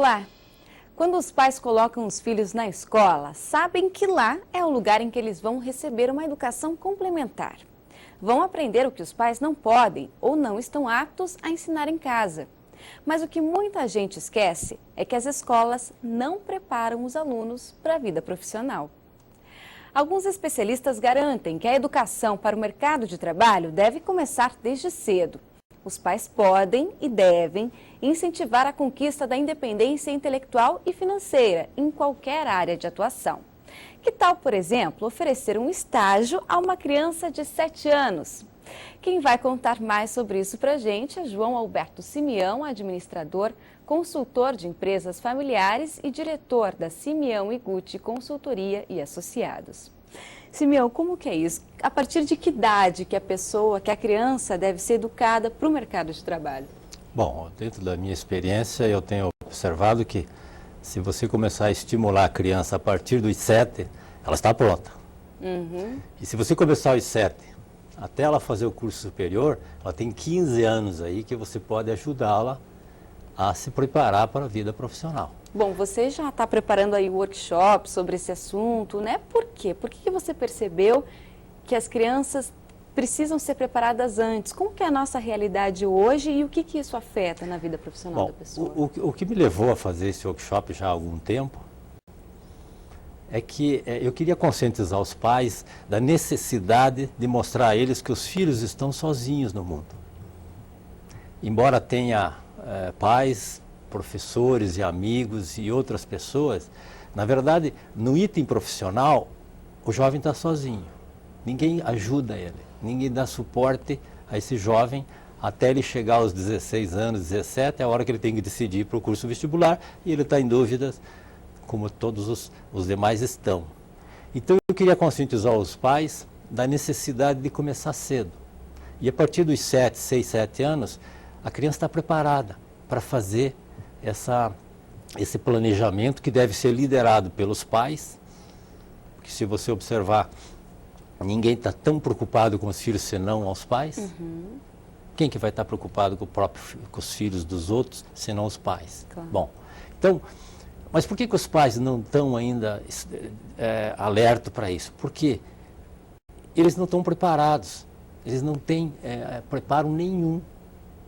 Olá! Quando os pais colocam os filhos na escola, sabem que lá é o lugar em que eles vão receber uma educação complementar. Vão aprender o que os pais não podem ou não estão aptos a ensinar em casa. Mas o que muita gente esquece é que as escolas não preparam os alunos para a vida profissional. Alguns especialistas garantem que a educação para o mercado de trabalho deve começar desde cedo. Os pais podem e devem incentivar a conquista da independência intelectual e financeira em qualquer área de atuação. Que tal, por exemplo, oferecer um estágio a uma criança de 7 anos? Quem vai contar mais sobre isso para a gente é João Alberto Simeão, administrador, consultor de empresas familiares e diretor da Simeão e Gucci Consultoria e Associados. Simeão, como que é isso? A partir de que idade que a criança deve ser educada para o mercado de trabalho? Bom, dentro da minha experiência, eu tenho observado que se você começar a estimular a criança a partir dos 7, ela está pronta. E se você começar aos 7, até ela fazer o curso superior, ela tem 15 anos aí que você pode ajudá-la a se preparar para a vida profissional. Bom, você já está preparando aí o workshop sobre esse assunto, né? Por quê? Por que você percebeu que as crianças precisam ser preparadas antes? Como que é a nossa realidade hoje e o que isso afeta na vida profissional da pessoa? O que me levou a fazer esse workshop já há algum tempo é que eu queria conscientizar os pais da necessidade de mostrar a eles que os filhos estão sozinhos no mundo. Embora tenha pais, professores e amigos e outras pessoas, na verdade, no item profissional, o jovem está sozinho. Ninguém ajuda ele, ninguém dá suporte a esse jovem até ele chegar aos 16 anos, 17, é a hora que ele tem que decidir para o curso vestibular e ele está em dúvidas, como todos os demais estão. Então eu queria conscientizar os pais da necessidade de começar cedo. E a partir dos 6, 7 anos, a criança está preparada para fazer esse planejamento que deve ser liderado pelos pais, porque se você observar, ninguém está tão preocupado com os filhos senão aos pais. Quem que vai estar preocupado com os filhos dos outros senão os pais? Claro. Bom, então, mas por que os pais não estão ainda alerta para isso? Porque eles não estão preparados, eles não têm preparo nenhum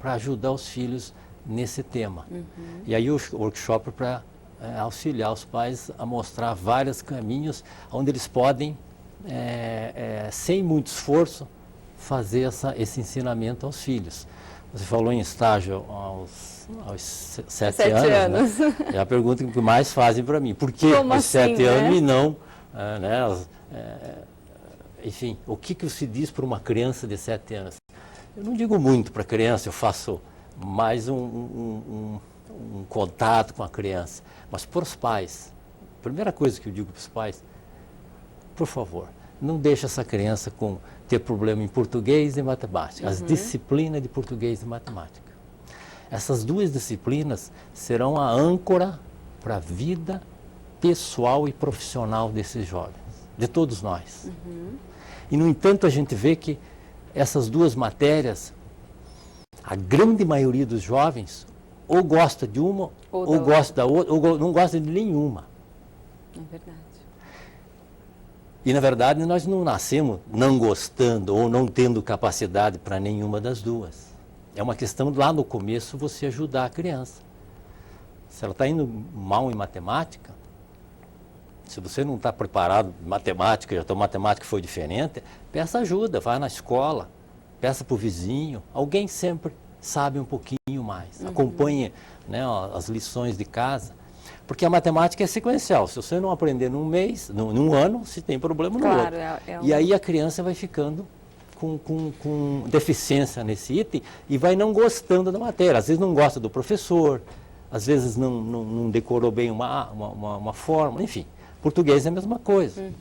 para ajudar os filhos nesse tema. E aí o workshop para auxiliar os pais a mostrar vários caminhos onde eles podem, sem muito esforço, fazer esse ensinamento aos filhos. Você falou em estágio aos 7 anos. Né? É a pergunta que mais fazem para mim. Por que os 7 anos e não... enfim, o que se diz para uma criança de 7 anos? Eu não digo muito para a criança, eu faço mais um contato com a criança. Mas para os pais, a primeira coisa que eu digo para os pais, por favor, não deixe essa criança ter problema em português e matemática, as disciplinas de português e matemática. Essas duas disciplinas serão a âncora para a vida pessoal e profissional desses jovens, de todos nós. E, no entanto, a gente vê que essas duas matérias, a grande maioria dos jovens ou gosta de uma, ou gosta da outra, ou não gosta de nenhuma. É verdade. E, na verdade, nós não nascemos não gostando ou não tendo capacidade para nenhuma das duas. É uma questão, lá no começo, você ajudar a criança. Se ela está indo mal em matemática, se você não está preparado em matemática, a tua matemática foi diferente, peça ajuda, vai na escola, peça para o vizinho, alguém sempre sabe um pouquinho mais, acompanhe, né, as lições de casa, porque a matemática é sequencial, se você não aprender num mês, num ano, você tem problema no outro. E aí a criança vai ficando com deficiência nesse item e vai não gostando da matéria, às vezes não gosta do professor, às vezes não decorou bem uma fórmula, enfim. Português é a mesma coisa.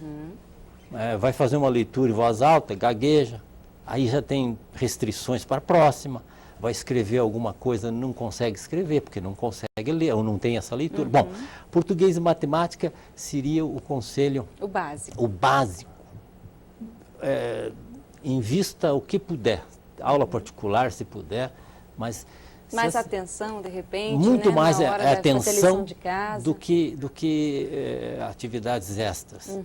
Vai fazer uma leitura em voz alta, gagueja, aí já tem restrições para a próxima, vai escrever alguma coisa, não consegue escrever, porque não consegue ler, ou não tem essa leitura. Bom, português e matemática seria o conselho... O básico. O básico. Invista o que puder, aula particular se puder, mas Mais atenção, de repente, muito né? mais Na hora da lição de casa. do que atividades extras.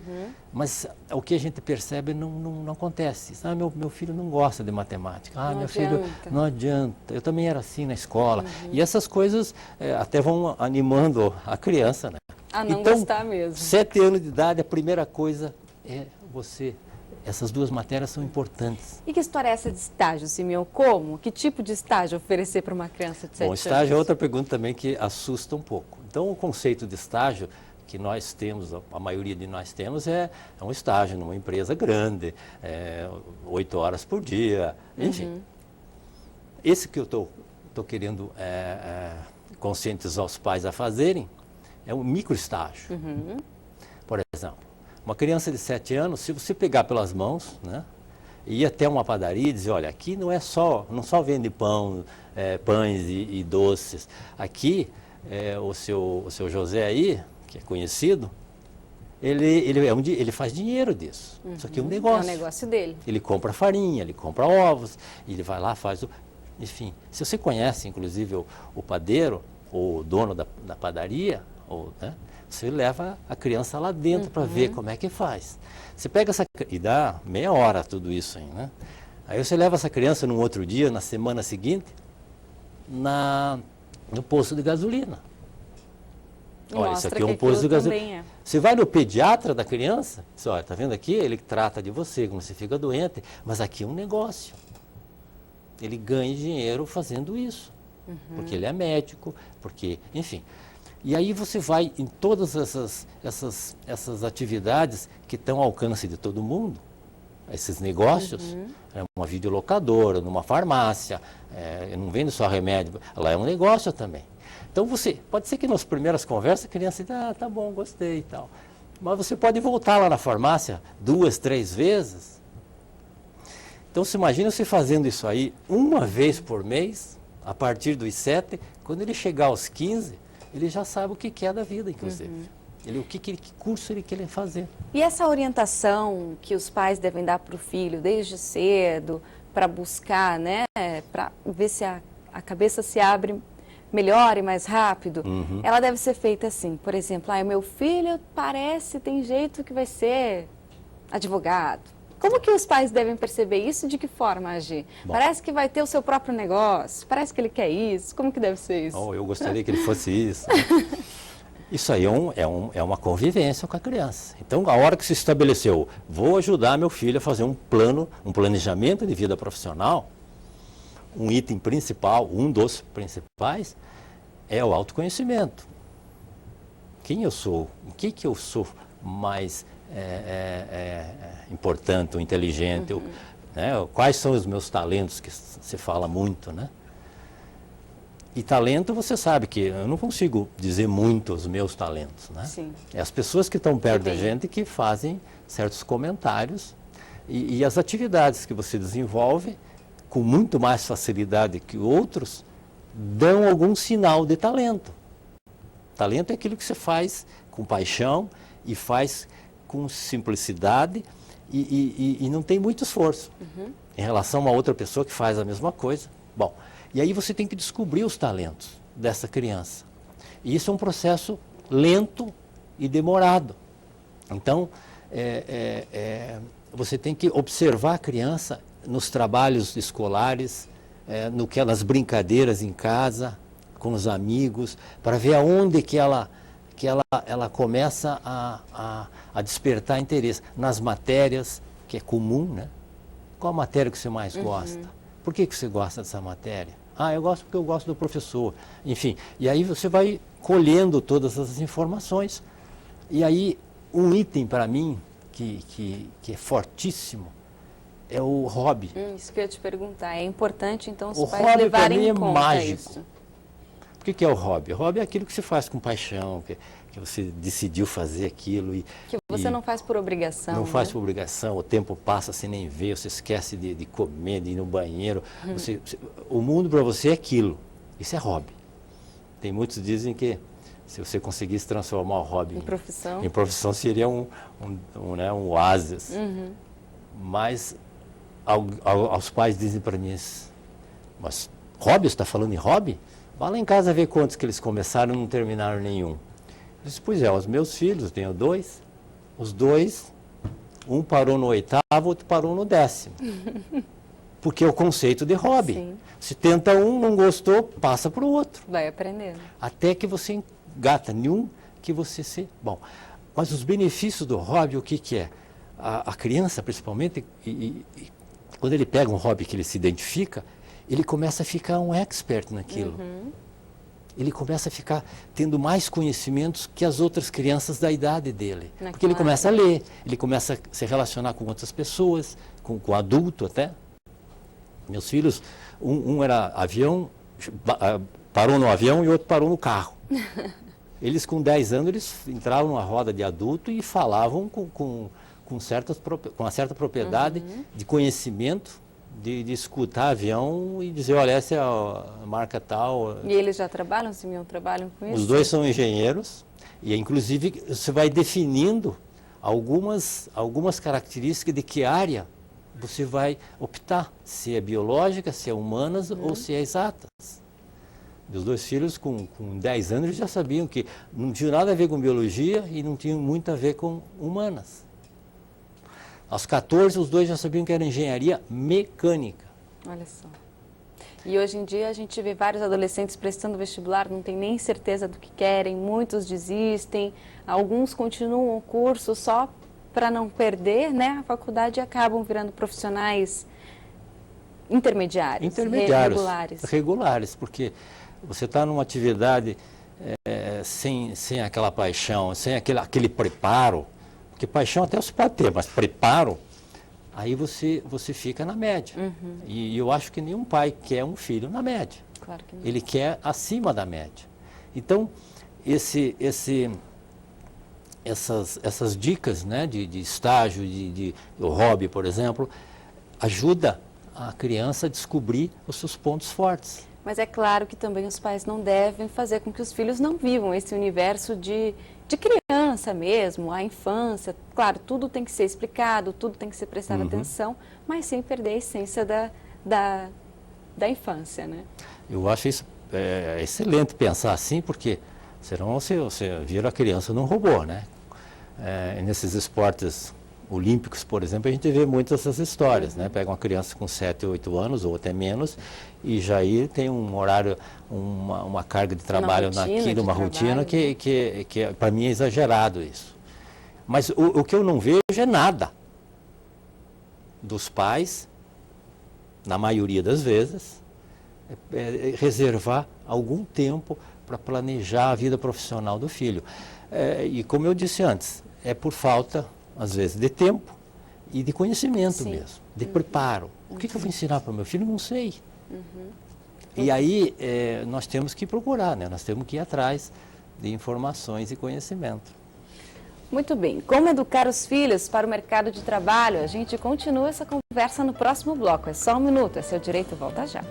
Mas o que a gente percebe não acontece. Ah, meu filho não gosta de matemática. Ah, Não meu filho adianta. não adianta. Eu também era assim na escola. E essas coisas até vão animando a criança, né? A não Então, gostar mesmo. 7 anos de idade, a primeira coisa é você. Essas duas matérias são importantes. E que história é essa de estágio, Simeão? Como? Que tipo de estágio oferecer para uma criança de 7 anos? Bom, estágio é outra pergunta também que assusta um pouco. Então, o conceito de estágio que nós temos, a maioria de nós temos, é um estágio numa empresa grande, 8 horas por dia, enfim. Esse que eu estou querendo conscientizar os pais a fazerem é um microestágio. Por exemplo, uma criança de 7 anos, se você pegar pelas mãos, né, e ir até uma padaria e dizer, olha, aqui não só vende pão, pães e doces. Aqui, o seu José aí, que é conhecido, ele faz dinheiro disso. Isso aqui é um negócio. É o negócio dele. Ele compra farinha, ele compra ovos, ele vai lá, faz o... Enfim, se você conhece, inclusive, o padeiro, o dono da padaria, né, você leva a criança lá dentro para ver como é que faz. Você pega e dá meia hora tudo isso aí, né? Aí você leva essa criança num outro dia, na semana seguinte, no posto de gasolina. Olha, isso aqui é um posto de gasolina. Você vai no pediatra da criança, diz, olha, tá vendo aqui? Ele trata de você quando você fica doente, mas aqui é um negócio. Ele ganha dinheiro fazendo isso, porque ele é médico, porque, enfim... E aí você vai em todas essas atividades que estão ao alcance de todo mundo, esses negócios, uma videolocadora, numa farmácia, não vende só remédio, lá é um negócio também. Então pode ser que nas primeiras conversas a criança diga, tá bom, gostei e tal. Mas você pode voltar lá na farmácia 2, 3 vezes. Então você imagina você fazendo isso aí uma vez por mês, a partir dos 7, quando ele chegar aos 15, ele já sabe o que é da vida, inclusive. Que curso ele quer fazer. E essa orientação que os pais devem dar para o filho desde cedo, para buscar, né, para ver se a cabeça se abre melhor e mais rápido, ela deve ser feita assim. Por exemplo, meu filho tem jeito que vai ser advogado. Como que os pais devem perceber isso e de que forma agir? Bom, parece que vai ter o seu próprio negócio, parece que ele quer isso, como que deve ser isso? Eu gostaria que ele fosse isso. Isso aí é uma convivência com a criança. Então, a hora que se estabeleceu, vou ajudar meu filho a fazer um planejamento de vida profissional, um item principal, um dos principais, é o autoconhecimento. Quem eu sou? O que eu sou mais importante, ou inteligente, né? Quais são os meus talentos, que se fala muito, né? E talento, você sabe que eu não consigo dizer muito os meus talentos, né? Sim. É as pessoas que estão perto da gente que fazem certos comentários e as atividades que você desenvolve com muito mais facilidade que outros dão algum sinal de talento. Talento é aquilo que você faz com paixão e faz com simplicidade e não tem muito esforço em relação a outra pessoa que faz a mesma coisa. Bom, e aí você tem que descobrir os talentos dessa criança. E isso é um processo lento e demorado. Então, você tem que observar a criança nos trabalhos escolares, nas brincadeiras em casa, com os amigos, para ver aonde que ela começa a despertar interesse. Nas matérias, que é comum, né? Qual a matéria que você mais gosta? Por que você gosta dessa matéria? Eu gosto porque eu gosto do professor. Enfim, e aí você vai colhendo todas essas informações. E aí, um item para mim, que é fortíssimo, é o hobby. Isso que eu ia te perguntar. É importante, então, os o pais hobby levarem em é conta mágico. isso. O que é o hobby? O hobby é aquilo que você faz com paixão, que você decidiu fazer aquilo. Que você não faz por obrigação. Não faz por obrigação, o tempo passa sem nem ver, você esquece de comer, de ir no banheiro. O mundo para você é aquilo. Isso é hobby. Tem muitos que dizem que se você conseguisse transformar o hobby em profissão seria um oásis. Mas aos pais dizem para mim, mas hobby, você está falando em hobby? Vá lá em casa ver quantos que eles começaram e não terminaram nenhum. Eu disse, pois é, os meus filhos, tenho 2, os 2, um parou no 8º, outro parou no 10º. Porque é o conceito de hobby. Sim. Se tenta um, não gostou, passa para o outro. Vai aprendendo. Até que você engata nenhum que você se... Bom, mas os benefícios do hobby, o que que é? A criança, principalmente, quando ele pega um hobby que ele se identifica, ele começa a ficar um expert naquilo. Ele começa a ficar tendo mais conhecimentos que as outras crianças da idade dele. Porque ele começa a ler, ele começa a se relacionar com outras pessoas, com adulto até. Meus filhos, um era avião, parou no avião e o outro parou no carro. Eles com 10 anos, eles entravam numa roda de adulto e falavam com uma certa propriedade de conhecimento, de escutar avião e dizer, olha, essa é a marca tal. E eles já trabalham, Simeão, trabalham com isso? Os 2 são engenheiros e, inclusive, você vai definindo algumas características de que área você vai optar, se é biológica, se é humanas ou se é exatas. Meus 2 filhos, com 10 anos, eles já sabiam que não tinha nada a ver com biologia e não tinha muito a ver com humanas. Aos 14, os 2 já sabiam que era engenharia mecânica. Olha só. E hoje em dia a gente vê vários adolescentes prestando vestibular, não tem nem certeza do que querem, muitos desistem, alguns continuam o curso só para não perder, né, a faculdade, e acabam virando profissionais intermediários, regulares, porque você está numa atividade sem aquela paixão, sem aquele preparo, porque paixão até você pode ter, mas preparo, aí você fica na média. E eu acho que nenhum pai quer um filho na média. Claro que não. Ele quer acima da média. Então, essas dicas, né, de estágio, de hobby, por exemplo, ajuda a criança a descobrir os seus pontos fortes. Mas é claro que também os pais não devem fazer com que os filhos não vivam esse universo de criança mesmo, a infância. Claro, tudo tem que ser explicado, tudo tem que ser prestado atenção, mas sem perder a essência da infância, né? Eu acho isso excelente pensar assim, porque senão você vira a criança num robô, né? Nesses esportes olímpicos, por exemplo, a gente vê muitas dessas histórias, né? Pega uma criança com 7, 8 anos ou até menos e já aí tem um horário, uma carga de trabalho naquilo, uma rotina que para mim é exagerado isso. Mas o que eu não vejo é nada dos pais, na maioria das vezes, reservar algum tempo para planejar a vida profissional do filho. E como eu disse antes, é por falta, às vezes, de tempo e de conhecimento mesmo, de preparo. O que eu vou ensinar para o meu filho? Não sei. E aí nós temos que procurar, né? Nós temos que ir atrás de informações e conhecimento. Muito bem. Como educar os filhos para o mercado de trabalho? A gente continua essa conversa no próximo bloco. É só um minuto, é seu direito, volta já.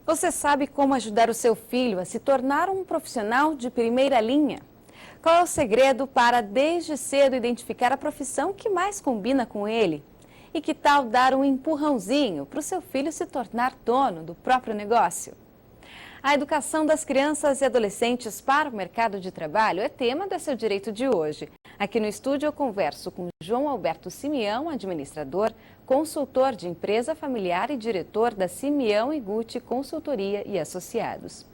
Você sabe como ajudar o seu filho a se tornar um profissional de primeira linha? Qual é o segredo para, desde cedo, identificar a profissão que mais combina com ele? E que tal dar um empurrãozinho para o seu filho se tornar dono do próprio negócio? A educação das crianças e adolescentes para o mercado de trabalho é tema do Seu Direito de hoje. Aqui no estúdio eu converso com João Alberto Simeão, administrador, consultor de empresa familiar e diretor da Simeão e Gucci Consultoria e Associados.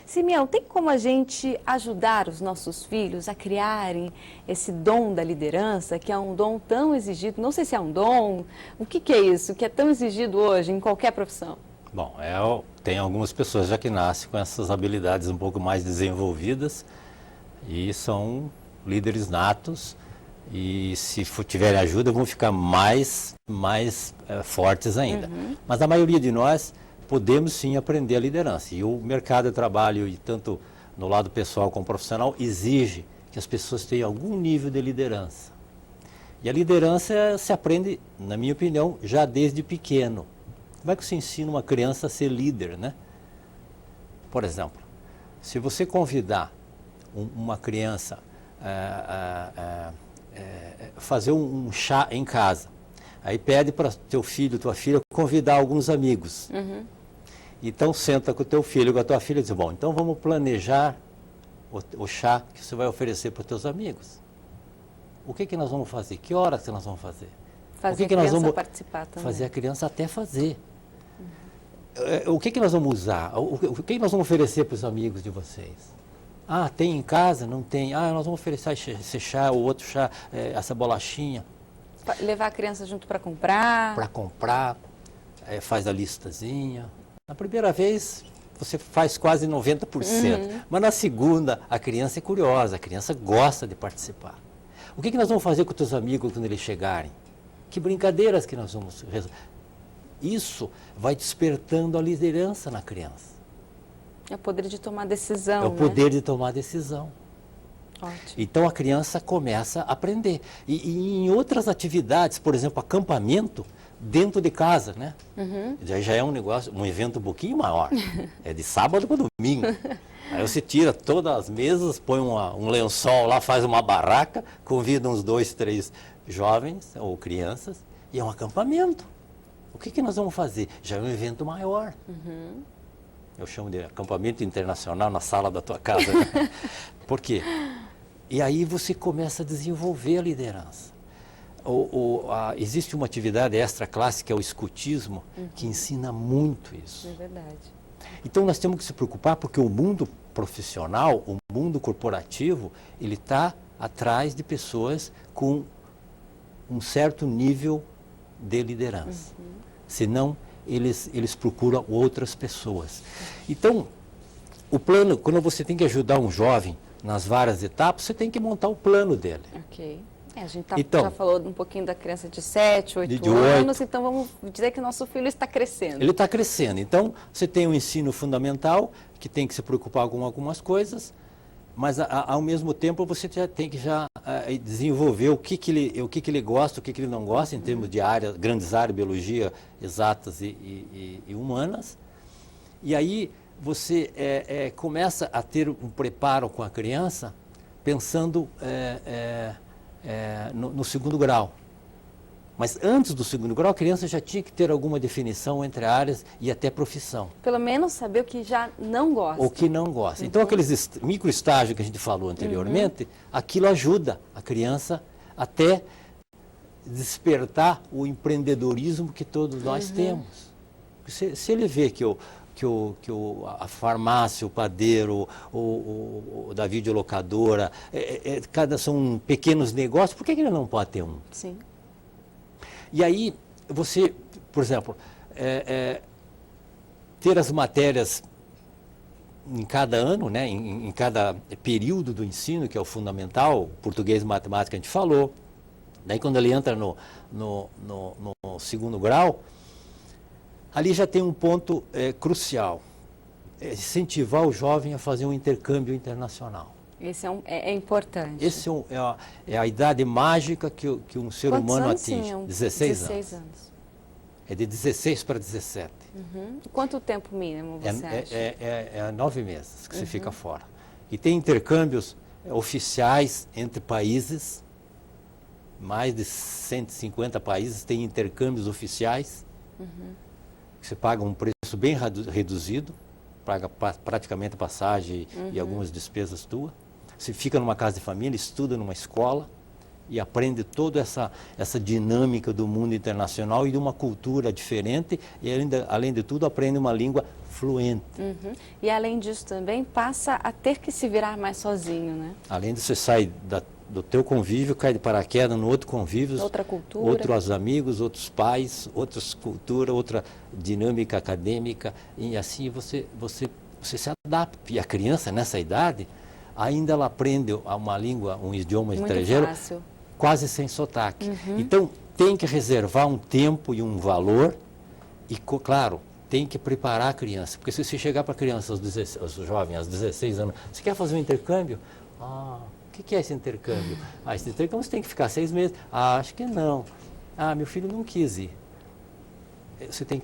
Simeão, tem como a gente ajudar os nossos filhos a criarem esse dom da liderança, que é um dom tão exigido, não sei se é um dom, o que é isso, que é tão exigido hoje em qualquer profissão? Bom, tem algumas pessoas já que nascem com essas habilidades um pouco mais desenvolvidas e são líderes natos e se tiverem ajuda vão ficar mais fortes ainda. Mas a maioria de nós podemos sim aprender a liderança. E o mercado de trabalho, e tanto no lado pessoal como profissional, exige que as pessoas tenham algum nível de liderança. E a liderança se aprende, na minha opinião, já desde pequeno. Como é que você ensina uma criança a ser líder, né? Por exemplo, se você convidar uma criança fazer um chá em casa. Aí pede para teu filho, tua filha, convidar alguns amigos. Então senta com o teu filho, com a tua filha e diz, bom, então vamos planejar o chá que você vai oferecer para os teus amigos. O que nós vamos fazer? Que horas que nós vamos fazer? Fazer a criança participar também. Fazer a criança até fazer. O que nós vamos usar? O que nós vamos oferecer para os amigos de vocês? Ah, tem em casa? Não tem. Ah, nós vamos oferecer esse chá, o outro chá, essa bolachinha. Levar a criança junto para comprar. Para comprar, faz a listazinha. Na primeira vez, você faz quase 90%. Mas na segunda, a criança é curiosa, a criança gosta de participar. O que nós vamos fazer com os teus amigos quando eles chegarem? Que brincadeiras que nós vamos resolver? Isso vai despertando a liderança na criança. É o poder de tomar decisão. É o poder de tomar decisão. Ótimo. Então a criança começa a aprender. E em outras atividades, por exemplo, acampamento, dentro de casa, né? Já é um negócio, um evento um pouquinho maior. É de sábado para domingo. Aí você tira todas as mesas, põe um lençol lá, faz uma barraca, convida uns 2, 3 jovens ou crianças e é um acampamento. O que nós vamos fazer? Já é um evento maior. Eu chamo de acampamento internacional na sala da tua casa. Né? Por quê? E aí você começa a desenvolver a liderança. Existe uma atividade extra-classe, que é o escutismo, que ensina muito isso. É verdade. Então nós temos que se preocupar, porque o mundo profissional, o mundo corporativo, ele está atrás de pessoas com um certo nível de liderança. Senão, eles procuram outras pessoas. Então, o plano, quando você tem que ajudar um jovem nas várias etapas, você tem que montar o plano dele. Ok. A gente já falou um pouquinho da criança de 7, 8 de anos, então vamos dizer que nosso filho está crescendo. Ele está crescendo. Então, você tem um ensino fundamental, que tem que se preocupar com algumas coisas, mas ao mesmo tempo você já tem que desenvolver o que ele gosta, o que ele não gosta, em termos de áreas, grandes áreas, biologia, exatas e humanas. E aí você começa a ter um preparo com a criança, pensando no segundo grau. Mas antes do segundo grau, a criança já tinha que ter alguma definição entre áreas e até profissão. Pelo menos saber o que já não gosta. O que não gosta. Então, aqueles microestágios que a gente falou anteriormente, aquilo ajuda a criança até despertar o empreendedorismo que todos nós temos. Se ele vê que a farmácia, o padeiro, da videolocadora, são pequenos negócios, por que ele não pode ter um? Sim. E aí, você, por exemplo, ter as matérias em cada ano, né, em cada período do ensino, que é o fundamental, português e matemática a gente falou. Daí quando ele entra no segundo grau, ali já tem um ponto crucial, incentivar o jovem a fazer um intercâmbio internacional. Esse é importante. Esse é a idade mágica que um ser humano atinge. Tinham? 16 anos. É de 16 para 17. Quanto tempo mínimo você acha? É 9 meses que você fica fora. E tem intercâmbios oficiais entre países, mais de 150 países têm intercâmbios oficiais, que você paga um preço bem reduzido, paga praticamente a passagem e algumas despesas tuas. Você fica numa casa de família, estuda numa escola e aprende toda essa dinâmica do mundo internacional e de uma cultura diferente e ainda, além de tudo, aprende uma língua fluente. E além disso também passa a ter que se virar mais sozinho, né? Além de você sair do teu convívio, cai de paraquedas no outro convívio, outra cultura, outros amigos, outros pais, outras culturas, outra dinâmica acadêmica, e assim você se adapta. E a criança, nessa idade, ainda ela aprende uma língua, um idioma estrangeiro, quase sem sotaque. Então, tem que reservar um tempo e um valor, e, claro, tem que preparar a criança. Porque se você chegar para a criança, os jovens, aos 16 anos, você quer fazer um intercâmbio? O que é esse intercâmbio? Esse intercâmbio você tem que ficar 6 meses. Acho que não. Meu filho não quis ir. Você tem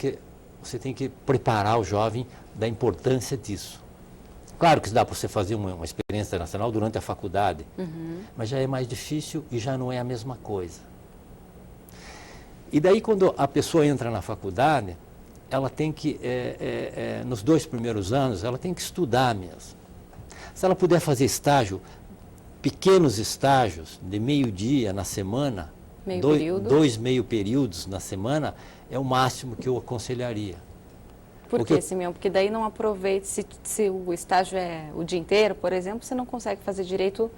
que preparar o jovem da importância disso. Claro que dá para você fazer uma experiência internacional durante a faculdade, mas já é mais difícil e já não é a mesma coisa. E daí, quando a pessoa entra na faculdade, ela tem que, nos 2 primeiros anos, ela tem que estudar mesmo. Se ela puder fazer estágio, pequenos estágios de meio-dia na semana, dois meio períodos na semana, é o máximo que eu aconselharia. Por que, Simeão? Porque daí não aproveita, se o estágio é o dia inteiro, por exemplo, você não consegue fazer direito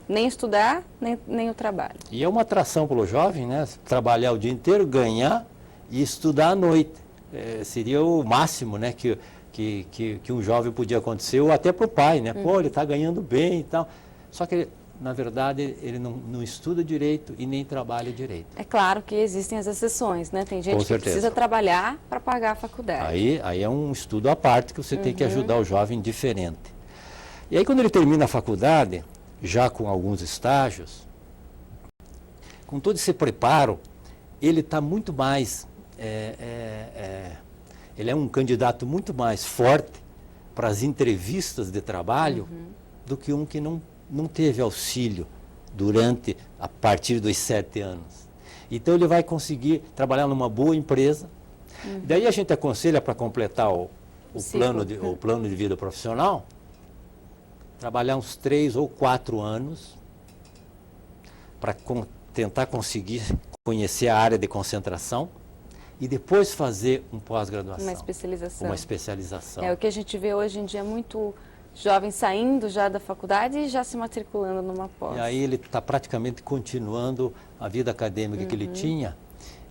nem estudar, nem o trabalho. E é uma atração para o jovem, né? Trabalhar o dia inteiro, ganhar e estudar à noite. Seria o máximo, né, que um jovem podia acontecer, ou até para o pai, né? Pô, ele está ganhando bem e tal. Só que, na verdade, ele não estuda direito e nem trabalha direito. É claro que existem as exceções, né? Tem gente que precisa trabalhar para pagar a faculdade. Aí é um estudo à parte que você tem que ajudar o jovem diferente. E aí, quando ele termina a faculdade, já com alguns estágios, com todo esse preparo, ele está muito mais... ele é um candidato muito mais forte para as entrevistas de trabalho do que um que não teve auxílio a partir dos 7 anos. Então ele vai conseguir trabalhar numa boa empresa. Daí a gente aconselha, para completar o plano de vida profissional, trabalhar uns 3 ou 4 anos para tentar conseguir conhecer a área de concentração e depois fazer um pós-graduação. Uma especialização. É o que a gente vê hoje em dia, muito jovens saindo já da faculdade e já se matriculando numa pós. E aí ele está praticamente continuando a vida acadêmica que ele tinha,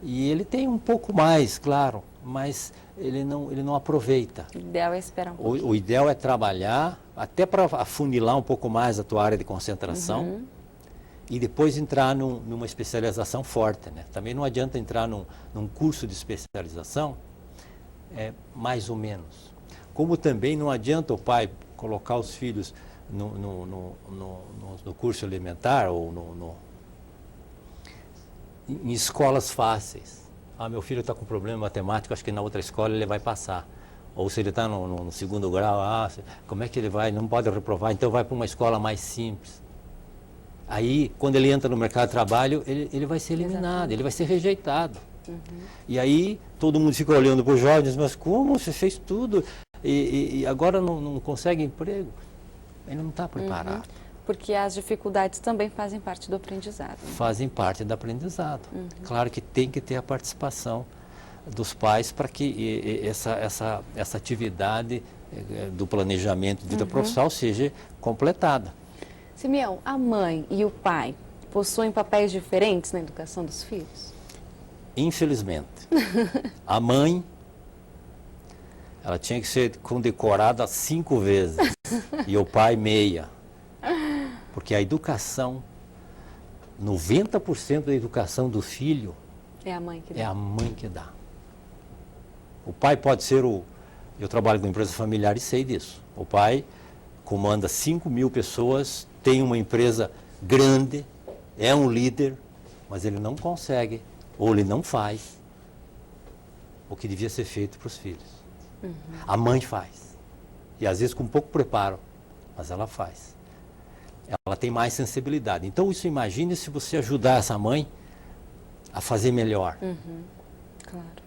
e ele tem um pouco mais, claro, mas ele não aproveita. O ideal é esperar um pouquinho. O ideal é trabalhar, até para afunilar um pouco mais a tua área de concentração, e depois entrar numa especialização forte, né? Também não adianta entrar num curso de especialização, mais ou menos. Como também não adianta o pai colocar os filhos no curso elementar ou em escolas fáceis. Meu filho está com problema matemático, acho que na outra escola ele vai passar. Ou se ele está no 2º grau, como é que ele vai? Não pode reprovar, então vai para uma escola mais simples. Aí, quando ele entra no mercado de trabalho, ele vai ser eliminado, ele vai ser rejeitado. E aí, todo mundo fica olhando para os jovens, mas como você fez tudo e agora não consegue emprego? Ele não está preparado. Porque as dificuldades também fazem parte do aprendizado. Fazem parte do aprendizado. Claro que tem que ter a participação dos pais para que essa atividade do planejamento de vida profissional seja completada. Simeão, a mãe e o pai possuem papéis diferentes na educação dos filhos? Infelizmente. A mãe, ela tinha que ser condecorada 5 vezes e o pai meia. Porque a educação, 90% da educação do filho é a mãe que dá. É a mãe que dá. O pai pode ser eu trabalho com empresa familiar e sei disso. O pai comanda 5.000 pessoas, tem uma empresa grande, é um líder, mas ele não consegue, ou ele não faz o que devia ser feito para os filhos. A mãe faz. E às vezes com pouco preparo, mas ela faz. Ela tem mais sensibilidade. Então, isso, imagine se você ajudar essa mãe a fazer melhor. Claro.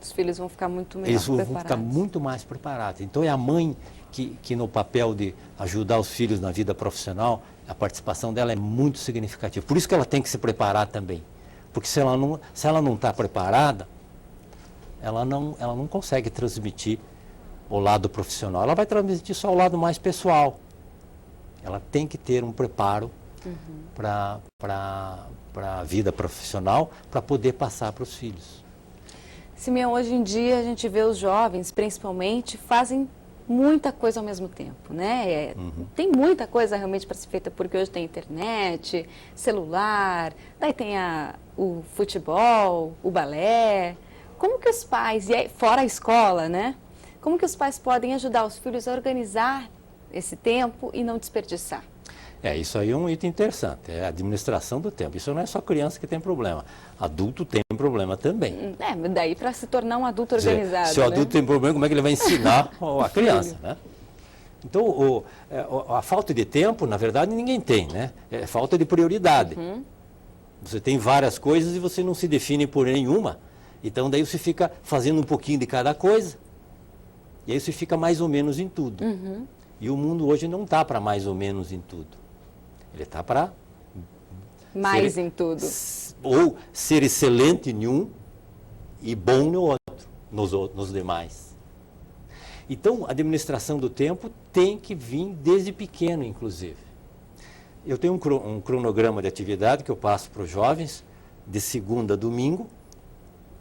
Os filhos vão ficar muito melhor preparados. Eles vão ficar muito mais preparados. Então, é a mãe que no papel de ajudar os filhos na vida profissional, a participação dela é muito significativa. Por isso que ela tem que se preparar também. Porque se ela não está preparada, ela não consegue transmitir o lado profissional. Ela vai transmitir só o lado mais pessoal. Ela tem que ter um preparo para a vida profissional para poder passar para os filhos. Simeão, hoje em dia a gente vê os jovens, principalmente, fazem muita coisa ao mesmo tempo, né? Tem muita coisa realmente para ser feita, porque hoje tem internet, celular, daí tem o futebol, o balé. Como que os pais, fora a escola, né? Como que os pais podem ajudar os filhos a organizar esse tempo e não desperdiçar? Isso aí é um item interessante, é a administração do tempo. Isso não é só criança que tem problema, adulto tem problema também. Mas daí para se tornar um adulto organizado. Se o adulto tem problema, como é que ele vai ensinar a criança, né? Então, a falta de tempo, na verdade, ninguém tem, né? É falta de prioridade. Você tem várias coisas e você não se define por nenhuma. Então, daí você fica fazendo um pouquinho de cada coisa. E aí você fica mais ou menos em tudo. E o mundo hoje não está para mais ou menos em tudo. Ele está para... Mais em tudo. Ou ser excelente em um e bom no outro, nos demais. Então, a administração do tempo tem que vir desde pequeno, inclusive. Eu tenho um cronograma de atividade que eu passo para os jovens, de segunda a domingo,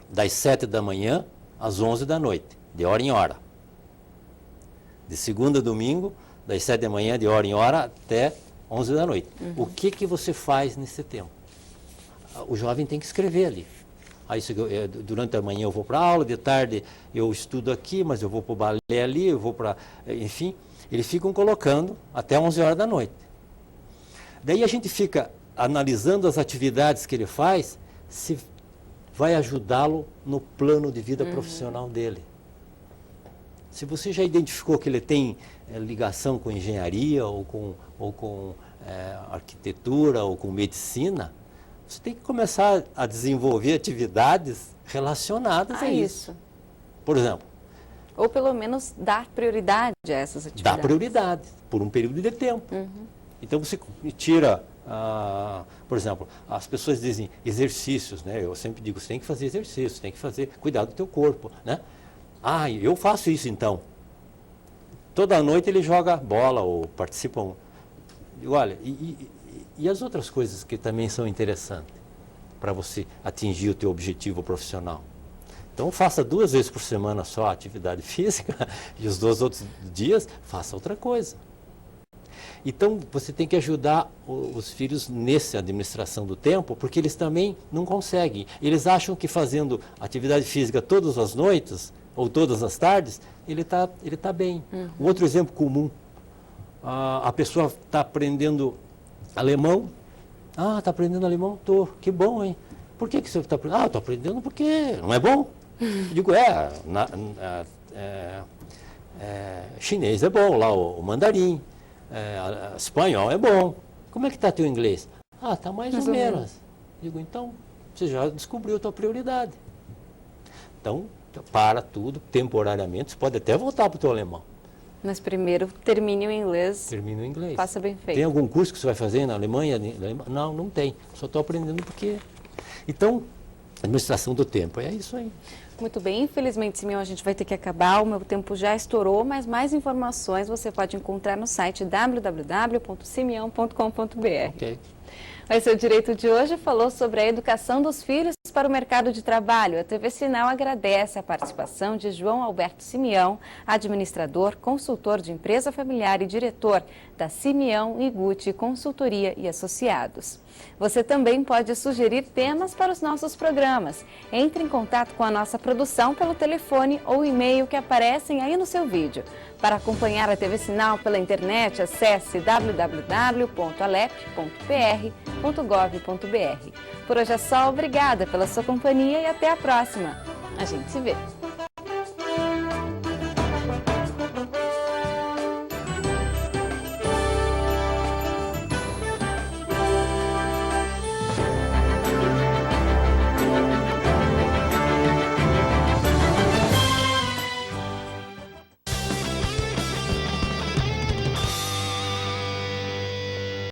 das 7 da manhã às 11 da noite, de hora em hora. De segunda a domingo, das 7 da manhã, de hora em hora, até 11 da noite. O que você faz nesse tempo? O jovem tem que escrever ali. Aí, durante a manhã eu vou para a aula, de tarde eu estudo aqui, mas eu vou para o balé ali, eu vou para... Enfim, eles ficam colocando até 11 horas da noite. Daí a gente fica analisando as atividades que ele faz, se vai ajudá-lo no plano de vida profissional dele. Se você já identificou que ele tem ligação com engenharia, ou com arquitetura, ou com medicina, você tem que começar a desenvolver atividades relacionadas a isso. Por exemplo. Ou pelo menos dar prioridade a essas atividades. Dar prioridade, por um período de tempo. Então você tira, por exemplo, as pessoas dizem exercícios, né? Eu sempre digo, você tem que fazer exercícios, tem que cuidar do teu corpo, né? Ah, eu faço isso então. Toda noite ele joga bola ou participa. Olha, e as outras coisas que também são interessantes para você atingir o teu objetivo profissional. Então faça 2 vezes por semana só a atividade física e os 2 outros dias faça outra coisa. Então você tem que ajudar os filhos nessa administração do tempo, porque eles também não conseguem. Eles acham que fazendo atividade física todas as noites ou todas as tardes, ele tá bem. Um outro exemplo comum, a pessoa está aprendendo alemão. Ah, está aprendendo alemão? Tô. Que bom, hein? Por que você está aprendendo? Ah, estou aprendendo porque não é bom. Eu digo, chinês é bom, lá o mandarim, espanhol é bom. Como é que está teu inglês? Ah, está mais ou menos. Digo, então, você já descobriu a tua prioridade. Então, para tudo, temporariamente, você pode até voltar para o teu alemão. Mas primeiro, termine o inglês. Termine o inglês. Faça bem feito. Tem algum curso que você vai fazer na Alemanha? Não, não tem. Só estou aprendendo porque... Então, administração do tempo, é isso aí. Muito bem, infelizmente, Simeão, a gente vai ter que acabar, o meu tempo já estourou, mas mais informações você pode encontrar no site www.simeão.com.br. Ok. Mas Seu Direito de hoje falou sobre a educação dos filhos para o mercado de trabalho. A TV Sinal agradece a participação de João Alberto Simeão, administrador, consultor de empresa familiar e diretor da Simeão Iguchi Consultoria e Associados. Você também pode sugerir temas para os nossos programas. Entre em contato com a nossa produção pelo telefone ou e-mail que aparecem aí no seu vídeo. Para acompanhar a TV Sinal pela internet, acesse www.alep.pr.gov.br. Por hoje é só, obrigada pela sua companhia e até a próxima. A gente se vê.